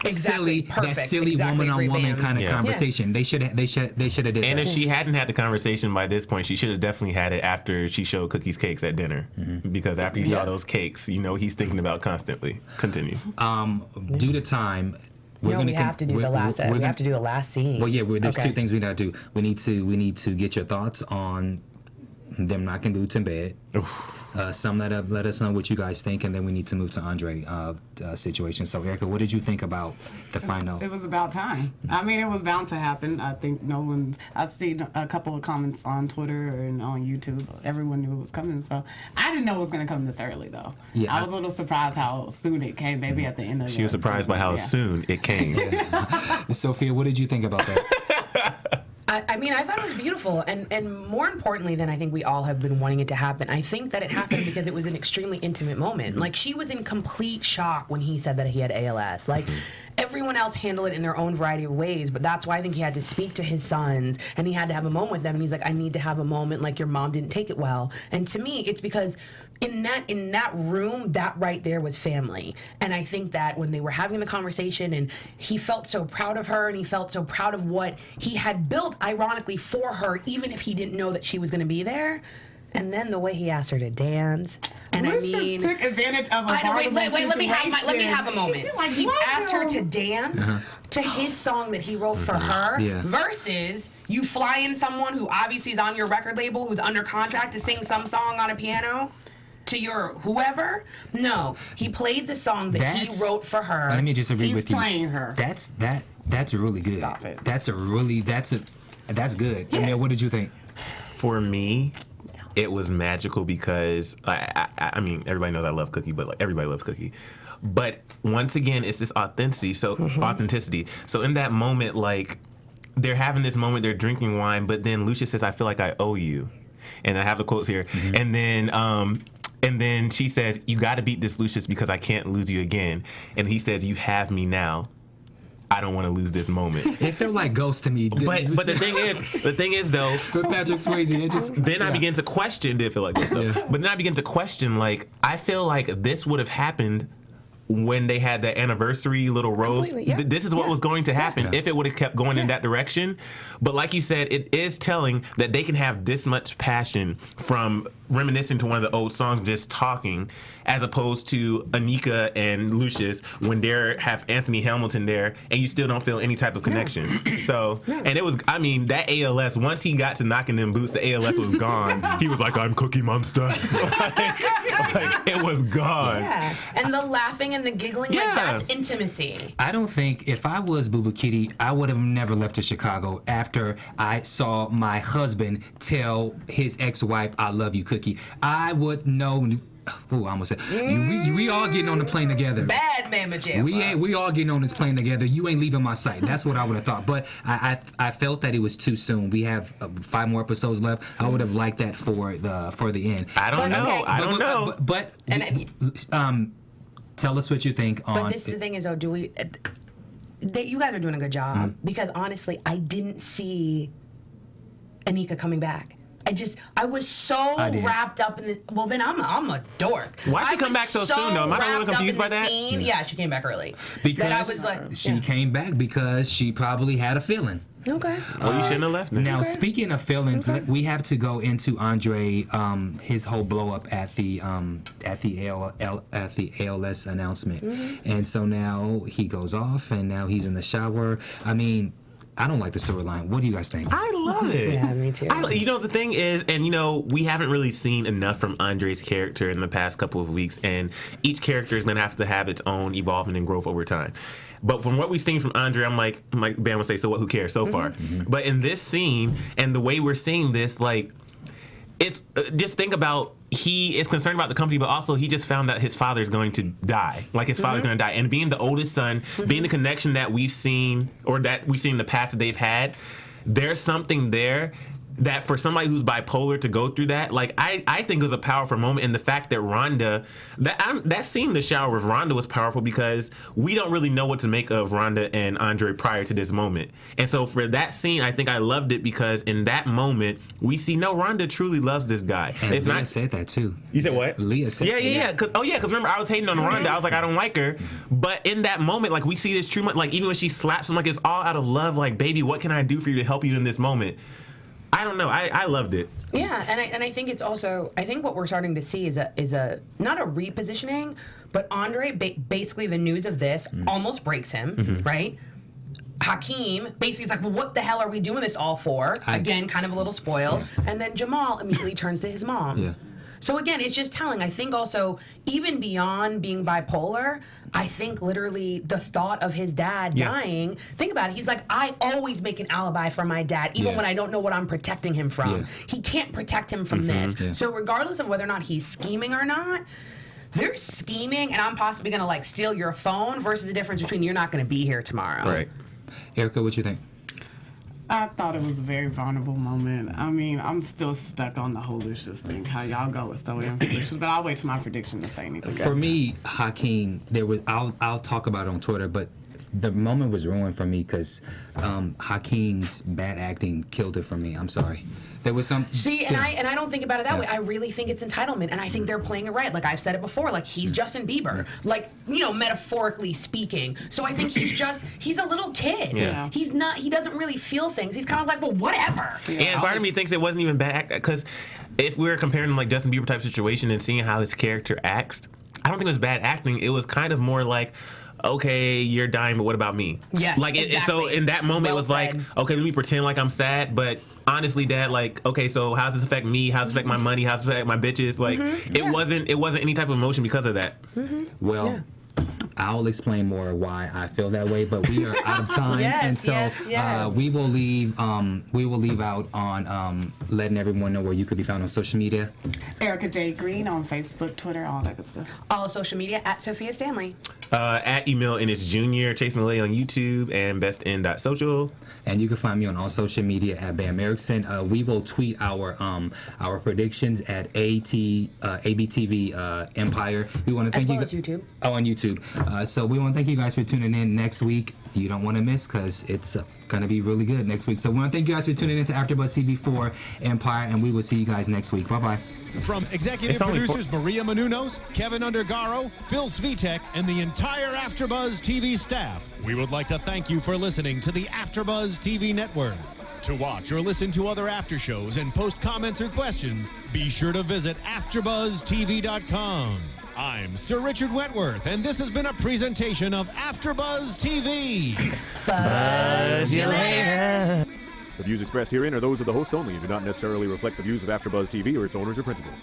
E: Exactly.
B: silly
E: Exactly.
B: woman-on-woman kind of
E: Yeah.
B: conversation. They should have did
C: And
B: that.
C: if she hadn't had the conversation by this point, she should have definitely had it after she showed Cookie's cakes at dinner. Because after you saw those cakes, you know he's thinking about constantly. Continue.
B: Due to time,
E: We have to do the last. We have to do the last scene.
B: Well, yeah, there's 2 things we got to do. We need to get your thoughts on them knocking boots in bed. Sum that up. Let us know what you guys think, and then we need to move to Andre situation. So, Erica, what did you think about the final?
D: It was about time. I mean, it was bound to happen. I think I've seen a couple of comments on Twitter and on YouTube. Everyone knew it was coming, so I didn't know it was going to come this early, though. Yeah, I was a little surprised how soon it came. Maybe at the end of.
C: She was surprised by how soon it came.
B: Sophia, what did you think about that?
E: I mean, I thought it was beautiful, and more importantly than I think we all have been wanting it to happen, I think that it happened because it was an extremely intimate moment. Like, she was in complete shock when he said that he had ALS. Like, everyone else handled it in their own variety of ways, but that's why I think he had to speak to his sons, and he had to have a moment with them, and he's like, I need to have a moment, like, your mom didn't take it well. And to me, it's because in that room, that right there was family. And I think that when they were having the conversation and he felt so proud of her and he felt so proud of what he had built, ironically, for her, even if he didn't know that she was going to be there. And then the way he asked her to dance, and
D: Lucious
E: I mean,
D: took advantage of a
E: wait, let me have a moment.
D: Like,
E: He asked her to dance to his song that he wrote for her, versus you fly in someone who obviously is on your record label, who's under contract to sing some song on a piano to your whoever. No, he played the song that he wrote for her.
B: Let me just agree with you.
D: He's playing her.
B: That's really good.
D: Stop it.
B: That's good.
E: Yeah.
B: Emile, what did you think?
C: For me, it was magical because I mean, everybody knows I love Cookie, but like everybody loves Cookie. But once again, it's this authenticity. So in that moment, like, they're having this moment, they're drinking wine, but then Lucious says, I feel like I owe you. And I have the quotes here. And then she says, you got to beat this, Lucious, because I can't lose you again. And he says, you have me now. I don't want to lose this moment.
B: It felt like Ghost to me.
C: But the thing is though,
B: with Patrick Swayze, it just
C: I begin to question. Did it feel like Ghost? But then I begin to question. Like, I feel like this would have happened when they had that anniversary little rose, this is what was going to happen if it would have kept going in that direction. But like you said, it is telling that they can have this much passion from reminiscing to one of the old songs, just talking, as opposed to Anika and Lucious when they have Anthony Hamilton there and you still don't feel any type of connection. So, and it was, I mean, that ALS, once he got to knocking them boots, the ALS was gone. He was like, I'm Cookie Monster. like, it was gone.
E: Yeah, and the laughing and the giggling, like that's intimacy.
B: I don't think if I was Boo Boo Kitty, I would have never left to Chicago after I saw my husband tell his ex-wife, I love you, Cookie. I would know. Oh, I almost said we all getting on the plane together.
E: Bad Mama Jam.
B: We all getting on this plane together. You ain't leaving my sight. That's what I would have thought. But I felt that it was too soon. We have 5 more episodes left. I would have liked that for the end.
C: I don't know.
E: Okay.
C: I don't know.
B: But tell us what you think on.
E: But this is the thing is though, do we? You guys are doing a good job because honestly, I didn't see Anika coming back. I was so wrapped up in the. Well, then I'm a dork.
C: Why'd she come back so soon, though? Am I a little confused by that?
E: Yeah, she came back early.
B: Because
E: I was like,
B: she came back because she probably had a feeling.
E: Okay.
C: Well, you shouldn't have left.
B: Now, speaking of feelings, we have to go into Andre, his whole blow up at the ALS announcement, and so now he goes off, and now he's in the shower. I mean, I don't like the storyline. What do you guys think?
C: I love it.
E: Yeah, me too.
C: You know, the thing is, and you know, we haven't really seen enough from Andre's character in the past couple of weeks, and each character is going to have its own evolvement and growth over time. But from what we've seen from Andre, I'm like Bamm would say, so what, who cares so far? But in this scene, and the way we're seeing this, like, it's just think about, he is concerned about the company, but also he just found out his father is going to die. Like, his father's going to die. And being the oldest son, being the connection that we've seen, or that we've seen in the past that they've had, there's something there that for somebody who's bipolar to go through that, like, I think it was a powerful moment. And the fact that Rhonda, that scene in the shower with Rhonda was powerful because we don't really know what to make of Rhonda and Andre prior to this moment. And so for that scene, I think I loved it because in that moment, we see, no, Rhonda truly loves this guy.
B: And
C: it's
B: Leah
C: not
B: said that too.
C: You said what?
B: Leah said that.
C: Yeah. Because remember, I was hating on Rhonda. I was like, I don't like her. But in that moment, like, we see this true, like, even when she slaps him, like, it's all out of love. Like, baby, what can I do for you to help you in this moment? I don't know. I loved it.
E: Yeah, and I think it's also, I think what we're starting to see is a not a repositioning, but Andre basically the news of this almost breaks him, right? Hakeem basically is like, well, what the hell are we doing this all for? Again, kind of a little spoiled. And then Jamal immediately turns to his mom. Yeah. So again, it's just telling. I think also, even beyond being bipolar, I think literally the thought of his dad dying, think about it, he's like, I always make an alibi for my dad, even when I don't know what I'm protecting him from. Yeah. He can't protect him from this. Yeah. So regardless of whether or not he's scheming or not, they're scheming, and I'm possibly going to, like, steal your phone versus the difference between you're not going to be here tomorrow.
C: Right.
B: Erica, what you think?
D: I thought it was a very vulnerable moment. I mean, I'm still stuck on the whole Lucious thing. How y'all go with Zoe and Lucious, but I'll wait till my prediction to say anything.
B: For me, Hakeem, I'll talk about it on Twitter, but the moment was ruined for me because Hakeem's bad acting killed it for me. I'm sorry. There was some.
E: See, and I don't think about it that way. I really think it's entitlement, and I think they're playing it right. Like I've said it before. Like he's Justin Bieber, like, you know, metaphorically speaking. So I think he's a little kid.
C: Yeah.
E: He's not. He doesn't really feel things. He's kind of like, well, whatever.
C: Yeah. And part of me thinks it wasn't even bad because if we were comparing like Justin Bieber type situation and seeing how his character acts, I don't think it was bad acting. It was kind of more like, okay, you're dying, but what about me?
E: Yes,
C: like exactly. So in that moment, it was like, okay, let me pretend like I'm sad, but honestly, Dad, like, okay, so how's this affect me? How's this affect my money? How's this affect my bitches? Like, it wasn't any type of emotion because of that.
B: Well, I'll explain more why I feel that way, but we are out of time, and so we will leave out on letting everyone know where you could be found on social media.
D: Erica J. Green on Facebook, Twitter, all that good stuff.
E: All social media at Sofia Stanley.
C: At Emile Ennis Jr, Chase Malay on YouTube, and bestin.social.
B: And you can find me on all social media at Bamm Ericsen. We will tweet our predictions at ABTV Empire. We want to thank you.
E: As YouTube.
B: Oh, on YouTube. So we want to thank you guys for tuning in next week. You don't want to miss because it's going to be really good next week. So we want to thank you guys for tuning in to AfterBuzz TV for Empire, and we will see you guys next week. Bye-bye.
A: From executive
C: It's only
A: producers Maria Menounos, Kevin Undergaro, Phil Svitek, and the entire AfterBuzz TV staff, we would like to thank you for listening to the AfterBuzz TV network. To watch or listen to other after shows and post comments or questions, be sure to visit AfterBuzzTV.com. I'm Sir Richard Wentworth, and this has been a presentation of AfterBuzz TV.
F: Buzz you later.
G: The views expressed herein are those of the hosts only and do not necessarily reflect the views of AfterBuzz TV or its owners or principals.